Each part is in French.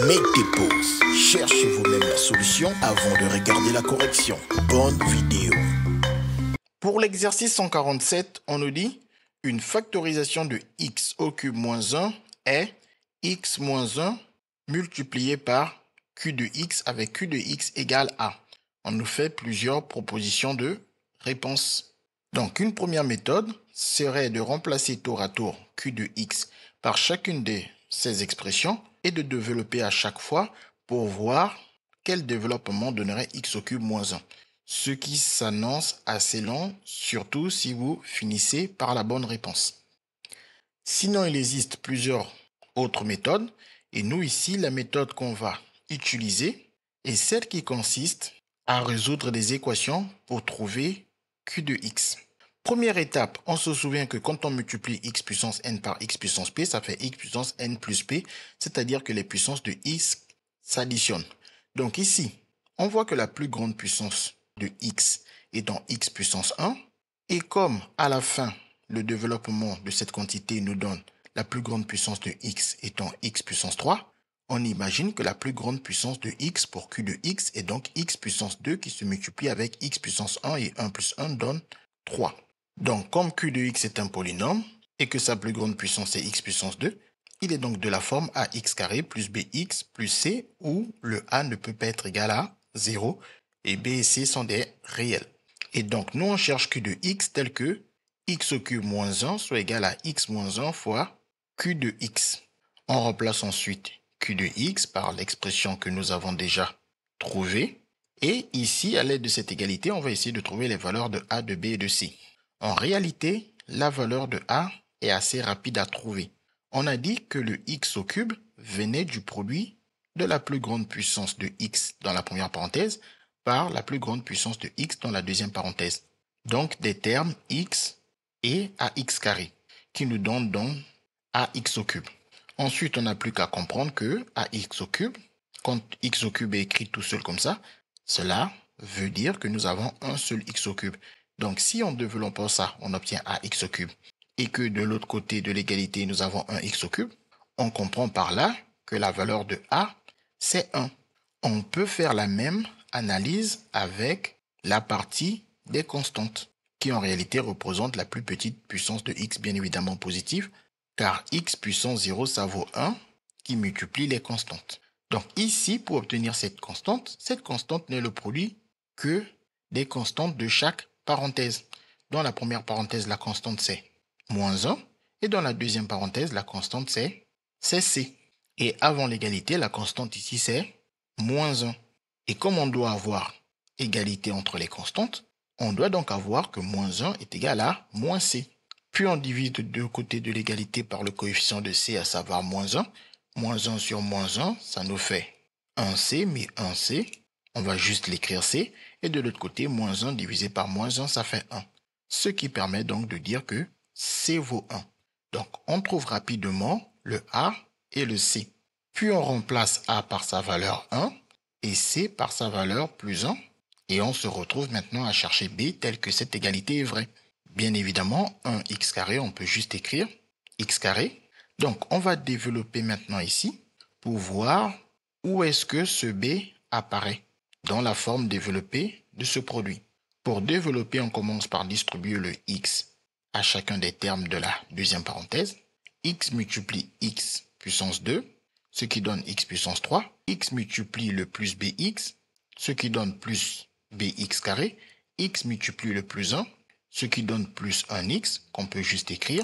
Mettez pause, cherchez vous-même la solution avant de regarder la correction. Bonne vidéo. Pour l'exercice 147, on nous dit une factorisation de x au cube moins 1 est x moins 1 multiplié par q de x avec q de x égale a. On nous fait plusieurs propositions de réponse. Donc une première méthode serait de remplacer tour à tour q de x par chacune de ces expressions et de développer à chaque fois pour voir quel développement donnerait x au cube moins 1. Ce qui s'annonce assez long, surtout si vous finissez par la bonne réponse. Sinon, il existe plusieurs autres méthodes et nous ici, la méthode qu'on va utiliser est celle qui consiste à résoudre des équations pour trouver q de x. Première étape, on se souvient que quand on multiplie x puissance n par x puissance p, ça fait x puissance n plus p, c'est-à-dire que les puissances de x s'additionnent. Donc ici, on voit que la plus grande puissance de x est en x puissance 1, et comme à la fin, le développement de cette quantité nous donne la plus grande puissance de x étant x puissance 3, on imagine que la plus grande puissance de x pour q de x est donc x puissance 2 qui se multiplie avec x puissance 1 et 1 plus 1 donne 3. Donc, comme q de x est un polynôme et que sa plus grande puissance est x puissance 2, il est donc de la forme ax carré plus bx plus c où le a ne peut pas être égal à 0 et b et c sont des réels. Et donc, nous on cherche q de x tel que x au cube moins 1 soit égal à x moins 1 fois q de x. On remplace ensuite q de x par l'expression que nous avons déjà trouvée. Et ici, à l'aide de cette égalité, on va essayer de trouver les valeurs de a, de b et de c. En réalité, la valeur de a est assez rapide à trouver. On a dit que le x au cube venait du produit de la plus grande puissance de x dans la première parenthèse par la plus grande puissance de x dans la deuxième parenthèse. Donc des termes x et ax carré qui nous donnent donc ax au cube. Ensuite, on n'a plus qu'à comprendre que ax au cube, quand x au cube est écrit tout seul comme ça, cela veut dire que nous avons un seul x au cube. Donc, si on développe ça, on obtient ax au cube, et que de l'autre côté de l'égalité, nous avons un x au cube, on comprend par là que la valeur de a, c'est 1. On peut faire la même analyse avec la partie des constantes, qui en réalité représente la plus petite puissance de x, bien évidemment positive, car x puissance 0, ça vaut 1, qui multiplie les constantes. Donc ici, pour obtenir cette constante n'est le produit que des constantes de chaque parenthèse. Dans la première parenthèse, la constante c'est moins 1. Et dans la deuxième parenthèse, la constante c'est c. Et avant l'égalité, la constante ici c'est moins 1. Et comme on doit avoir égalité entre les constantes, on doit donc avoir que moins 1 est égal à moins c. Puis on divise de deux côtés de l'égalité par le coefficient de c, à savoir moins 1. Moins 1 sur moins 1, ça nous fait 1c, mais 1c, on va juste l'écrire c. Et de l'autre côté, moins 1 divisé par moins 1, ça fait 1. Ce qui permet donc de dire que c vaut 1. Donc, on trouve rapidement le a et le c. Puis on remplace a par sa valeur 1 et c par sa valeur plus 1. Et on se retrouve maintenant à chercher b tel que cette égalité est vraie. Bien évidemment, 1x carré, on peut juste écrire x carré. Donc, on va développer maintenant ici pour voir où est-ce que ce b apparaît dans la forme développée de ce produit. Pour développer, on commence par distribuer le x à chacun des termes de la deuxième parenthèse. X multiplie x puissance 2, ce qui donne x puissance 3. X multiplie le plus bx, ce qui donne plus bx carré. X multiplie le plus 1, ce qui donne plus 1x, qu'on peut juste écrire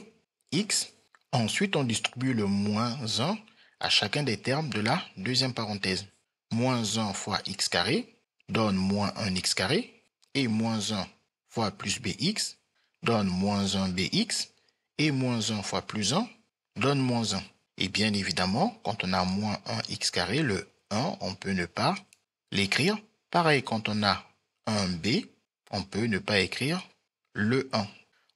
x. Ensuite, on distribue le moins 1 à chacun des termes de la deuxième parenthèse. Moins 1 fois x carré donne moins 1x carré. Et moins 1 fois plus bx donne moins 1bx. Et moins 1 fois plus 1 donne moins 1. Et bien évidemment, quand on a moins 1x carré, le 1, on peut ne pas l'écrire. Pareil, quand on a 1b, on peut ne pas écrire le 1.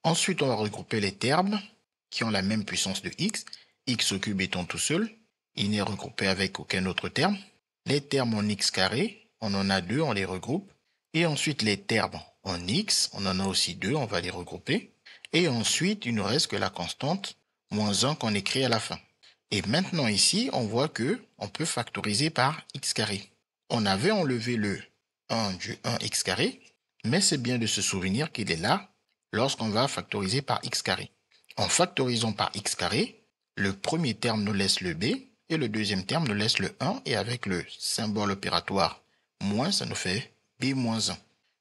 Ensuite, on va regrouper les termes qui ont la même puissance de x au cube étant tout seul, il n'est regroupé avec aucun autre terme. Les termes en x carré, on en a deux, on les regroupe. Et ensuite, les termes en x, on en a aussi deux, on va les regrouper. Et ensuite, il ne reste que la constante moins 1 qu'on écrit à la fin. Et maintenant ici, on voit que on peut factoriser par x carré. On avait enlevé le 1 du 1x carré, mais c'est bien de se souvenir qu'il est là lorsqu'on va factoriser par x carré. En factorisant par x carré, le premier terme nous laisse le b et le deuxième terme nous laisse le 1 et avec le symbole opératoire moins, ça nous fait b moins 1.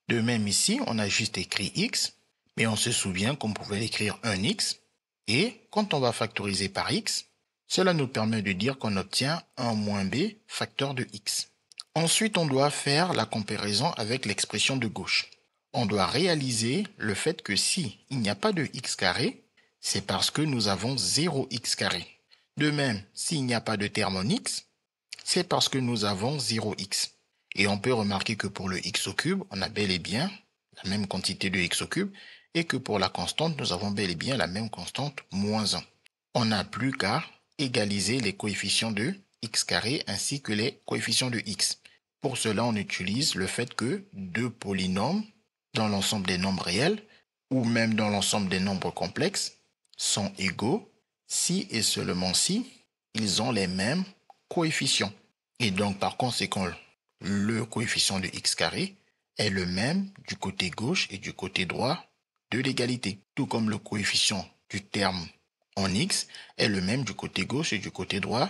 De même ici, on a juste écrit x, mais on se souvient qu'on pouvait écrire 1x et quand on va factoriser par x, cela nous permet de dire qu'on obtient 1 moins b facteur de x. Ensuite, on doit faire la comparaison avec l'expression de gauche. On doit réaliser le fait que si il n'y a pas de x carré, c'est parce que nous avons 0x carré. De même, s'il n'y a pas de terme en x, c'est parce que nous avons 0x. Et on peut remarquer que pour le x au cube, on a bel et bien la même quantité de x au cube et que pour la constante, nous avons bel et bien la même constante, moins 1. On n'a plus qu'à égaliser les coefficients de x carré ainsi que les coefficients de x. Pour cela, on utilise le fait que deux polynômes dans l'ensemble des nombres réels ou même dans l'ensemble des nombres complexes sont égaux si et seulement si ils ont les mêmes coefficients. Et donc, par conséquent, le coefficient de x carré est le même du côté gauche et du côté droit de l'égalité, tout comme le coefficient du terme en x est le même du côté gauche et du côté droit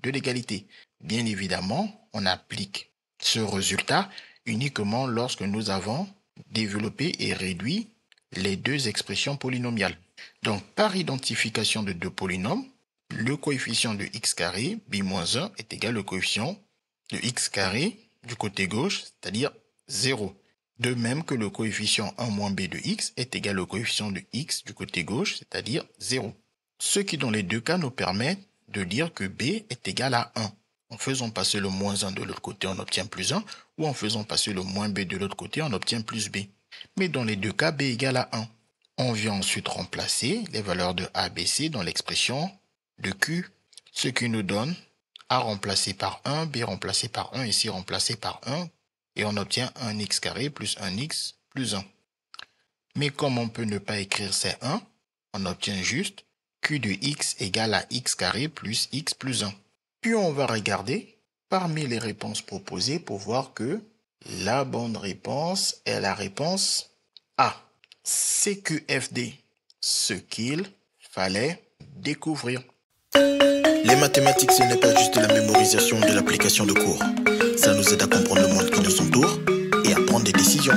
de l'égalité. Bien évidemment, on applique ce résultat uniquement lorsque nous avons développé et réduit les deux expressions polynomiales. Donc, par identification de deux polynômes, le coefficient de x carré, b-1, est égal au coefficient de x carré du côté gauche, c'est-à-dire 0. De même que le coefficient 1 moins b de x est égal au coefficient de x du côté gauche, c'est-à-dire 0. Ce qui dans les deux cas nous permet de dire que b est égal à 1. En faisant passer le moins 1 de l'autre côté, on obtient plus 1, ou en faisant passer le moins b de l'autre côté, on obtient plus b. Mais dans les deux cas, b égale à 1. On vient ensuite remplacer les valeurs de a, b, c dans l'expression de q, ce qui nous donne a remplacé par 1, b remplacé par 1 et c remplacé par 1, et on obtient 1x carré plus 1x plus 1. Mais comme on peut ne pas écrire ces 1, on obtient juste q de x égale à x carré plus x plus 1. Puis on va regarder parmi les réponses proposées pour voir que la bonne réponse est la réponse A. CQFD, ce qu'il fallait découvrir. Les mathématiques, ce n'est pas juste la mémorisation de l'application de cours. Ça nous aide à comprendre le monde qui nous entoure et à prendre des décisions.